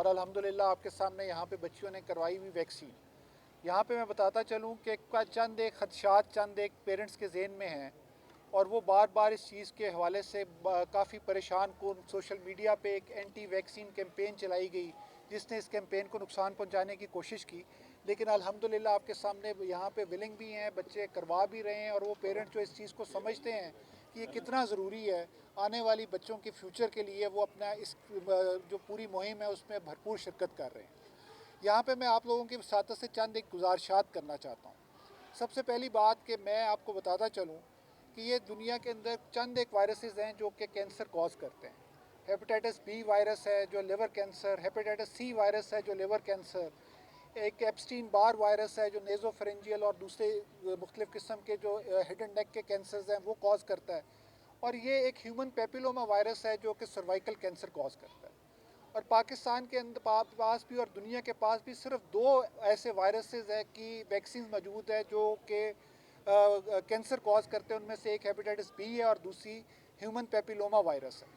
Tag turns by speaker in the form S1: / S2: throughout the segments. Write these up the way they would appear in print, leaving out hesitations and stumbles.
S1: اور الحمدللہ آپ کے سامنے یہاں پہ بچیوں نے کروائی ہوئی ویکسین. یہاں پہ میں بتاتا چلوں کہ چند ایک خدشات چند ایک پیرنٹس کے ذہن میں ہیں اور وہ بار بار اس چیز کے حوالے سے کافی پریشان کن سوشل میڈیا پہ ایک اینٹی ویکسین کیمپین چلائی گئی جس نے اس کیمپین کو نقصان پہنچانے کی کوشش کی. لیکن الحمدللہ آپ کے سامنے یہاں پہ ولنگ بھی ہیں, بچے کروا بھی رہے ہیں, اور وہ پیرنٹ جو اس چیز کو سمجھتے ہیں کہ یہ کتنا ضروری ہے آنے والی بچوں کے فیوچر کے لیے, وہ اپنا اس جو پوری مہم ہے اس میں بھرپور شرکت کر رہے ہیں. یہاں پہ میں آپ لوگوں کی وساطت سے چند ایک گزارشات کرنا چاہتا ہوں. سب سے پہلی بات کہ میں آپ کو بتاتا چلوں کہ یہ دنیا کے اندر چند ایک وائرسز ہیں جو کہ کینسر کوز کرتے ہیں. ہیپیٹائٹس بی وائرس ہے جو liver cancer, hepatitis C virus ہے جو لیور کینسر, ایک ایپسٹین بار وائرس ہے جو نیزو فرنجیل اور دوسرے مختلف قسم کے جو ہیڈ اینڈ نیک کے کینسرز ہیں وہ کوز کرتا ہے, اور یہ ایک ہیومن پیپیلوما وائرس ہے جو کہ سروائیکل کینسر کوز کرتا ہے. اور پاکستان کے پاس بھی اور دنیا کے پاس بھی صرف 2 ایسے وائرسز ہیں کی ویکسین موجود ہے جو کہ کینسر کوز کرتے ہیں. ان میں سے ایک ہیپیٹائٹس بی ہے اور دوسری ہیومن پیپیلوما وائرس ہے.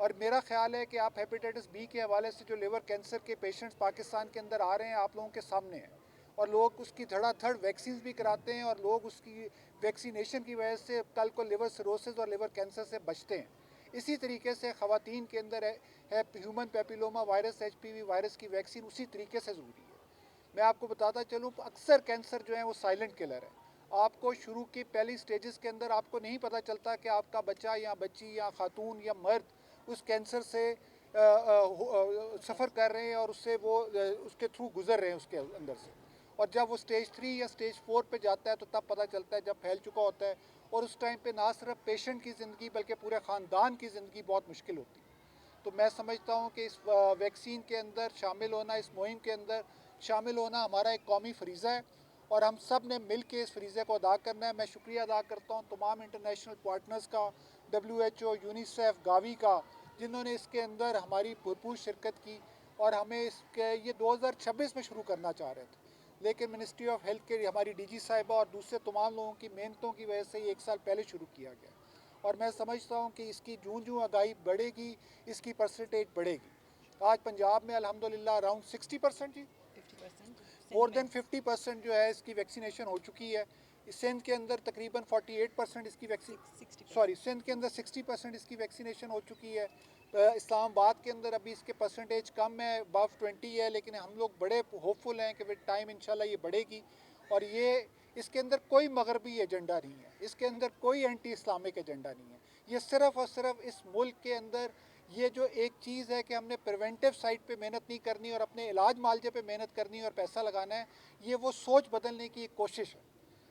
S1: اور میرا خیال ہے کہ آپ ہیپیٹائٹس بی کے حوالے سے جو لیور کینسر کے پیشنٹس پاکستان کے اندر آ رہے ہیں آپ لوگوں کے سامنے ہیں, اور لوگ اس کی دھڑا دھڑ ویکسینز بھی کراتے ہیں, اور لوگ اس کی ویکسینیشن کی وجہ سے کل کو لیور سروسز اور لیور کینسر سے بچتے ہیں. اسی طریقے سے خواتین کے اندر ہے human papilloma virus HPV virus کی ویکسین اسی طریقے سے ضروری ہے. میں آپ کو بتاتا چلوں اکثر کینسر جو ہیں وہ سائلنٹ کلر ہے. آپ کو شروع کی پہلی سٹیجز کے اندر آپ کو نہیں پتہ چلتا کہ آپ کا بچہ یا بچی یا خاتون یا مرد اس کینسر سے سفر کر رہے ہیں اور اس سے وہ اس کے تھرو گزر رہے ہیں اس کے اندر سے. اور جب وہ سٹیج 3 یا سٹیج 4 پہ جاتا ہے تو تب پتہ چلتا ہے جب پھیل چکا ہوتا ہے, اور اس ٹائم پہ نہ صرف پیشنٹ کی زندگی بلکہ پورے خاندان کی زندگی بہت مشکل ہوتی ہے. تو میں سمجھتا ہوں کہ اس ویکسین کے اندر شامل ہونا, اس مہم کے اندر شامل ہونا ہمارا ایک قومی فریضہ ہے, اور ہم سب نے مل کے اس فریضے کو ادا کرنا ہے. میں شکریہ ادا کرتا ہوں تمام انٹرنیشنل پارٹنرز کا, WHO, یونیسیف, گاوی کا, جنہوں نے اس کے اندر ہماری بھرپور شرکت کی. اور ہمیں اس کے یہ 2026 میں شروع کرنا چاہ رہے تھے, لیکن منسٹری آف ہیلتھ کے ہماری DG صاحبہ اور دوسرے تمام لوگوں کی محنتوں کی وجہ سے یہ 1 سال پہلے شروع کیا گیا. اور میں سمجھتا ہوں کہ اس کی جوں آگاہی بڑھے گی اس کی پرسنٹیج بڑھے گی. آج پنجاب میں الحمدللہ اراؤنڈ 60% جی
S2: 50%
S1: مور دین 50% جو ہے اس کی ویکسینیشن ہو چکی ہے. سندھ کے اندر تقریباً 48% اس کی سندھ کے اندر 60% اس کی ویکسینیشن ہو چکی ہے. اسلام آباد کے اندر ابھی اس کے پرسنٹیج کم ہے, ابو 20 ہے, لیکن ہم لوگ بڑے ہوپ فل ہیں کہ ود ٹائم انشاءاللہ یہ بڑھے گی. اور یہ اس کے اندر کوئی مغربی ایجنڈا نہیں ہے, اس کے اندر کوئی اینٹی اسلامک ایجنڈا نہیں ہے. یہ صرف اور صرف اس ملک کے اندر یہ جو ایک چیز ہے کہ ہم نے پریونٹیو سائٹ پہ محنت نہیں کرنی اور اپنے علاج معالجے پہ محنت کرنی اور پیسہ لگانا ہے, یہ وہ سوچ بدلنے کی ایک کوشش ہے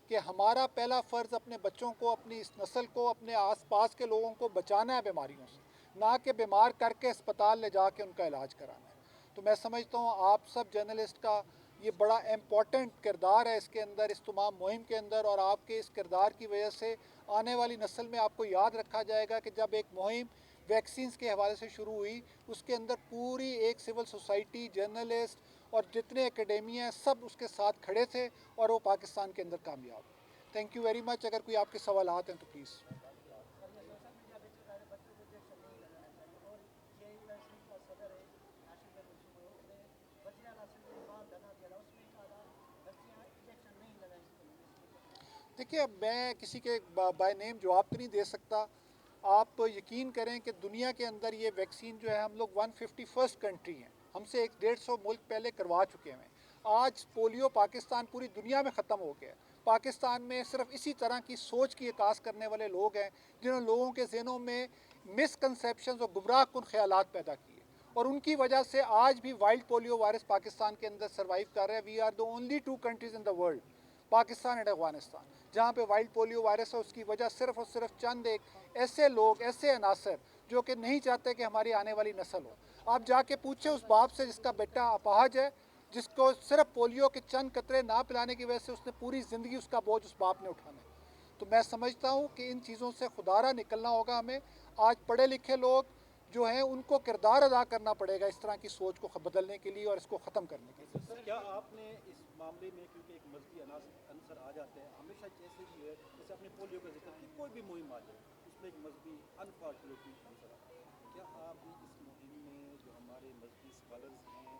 S1: کہ ہمارا پہلا فرض اپنے بچوں کو, اپنی اس نسل کو, اپنے آس پاس کے لوگوں کو بچانا ہے بیماریوں سے, نہ کہ بیمار کر کے اسپتال لے جا کے ان کا علاج کرانا ہے. تو میں سمجھتا ہوں آپ سب جرنلسٹ کا یہ بڑا امپورٹنٹ کردار ہے اس کے اندر, اس تمام مہم کے اندر, اور آپ کے اس کردار کی وجہ سے آنے والی نسل میں آپ کو یاد رکھا جائے گا کہ جب ایک مہم ویکسینز کے حوالے سے شروع ہوئی اس کے اندر پوری ایک سول سوسائٹی, جرنلسٹ اور جتنے اکیڈیمیا ہیں سب اس کے ساتھ کھڑے تھے, اور وہ پاکستان کے اندر کامیاب. Thank you very much. اگر کوئی آپ کے سوالات ہیں تو پلیز. دیکھیے اب میں کسی کے بائی نیم جواب تو نہیں دے سکتا. آپ یقین کریں کہ دنیا کے اندر یہ ویکسین جو ہے ہم لوگ 151 کنٹری ہیں, ہم سے 150 ملک پہلے کروا چکے ہیں. آج پولیو پاکستان پوری دنیا میں ختم ہو گیا. پاکستان میں صرف اسی طرح کی سوچ کی عکاس کرنے والے لوگ ہیں جنہوں نے لوگوں کے ذہنوں میں مسکنسیپشنز اور گمراہ کن خیالات پیدا کیے, اور ان کی وجہ سے آج بھی وائلڈ پولیو وائرس پاکستان کے اندر سروائیو کر رہے ہیں. We are the only 2 countries in the world, Pakistan and Afghanistan, جہاں پہ وائلڈ پولیو وائرس ہے. اس کی وجہ صرف اور صرف چند ایک ایسے لوگ, ایسے عناصر جو کہ نہیں چاہتے کہ ہماری آنے والی نسل ہو. آپ جا کے پوچھیں اس باپ سے جس کا بیٹا اپاہج ہے, جس کو صرف پولیو کے چند قطرے نہ پلانے کی وجہ سے اس نے پوری زندگی اس کا بوجھ اس باپ نے اٹھانا ہے. تو میں سمجھتا ہوں کہ ان چیزوں سے خدارہ نکلنا ہوگا ہمیں. آج پڑھے لکھے لوگ جو ہیں ان کو کردار ادا کرنا پڑے گا اس طرح کی سوچ کو بدلنے کے لیے اور اس کو ختم کرنے کے لیے.
S3: سر کیا آپ نے اس معاملے میں, کیونکہ ایک مذہبی عنصر آ جاتے ہیں ہمیشہ, جیسے بھی ہے جیسے آپ نے پولیو کا ذکر کہ کوئی بھی مہم آ جائے اس میں ایک مذہبی انفارچونیٹلی عنصر آتا ہے, کیا آپ نے اس مہم میں جو ہمارے مذہبی اسکالرز ہیں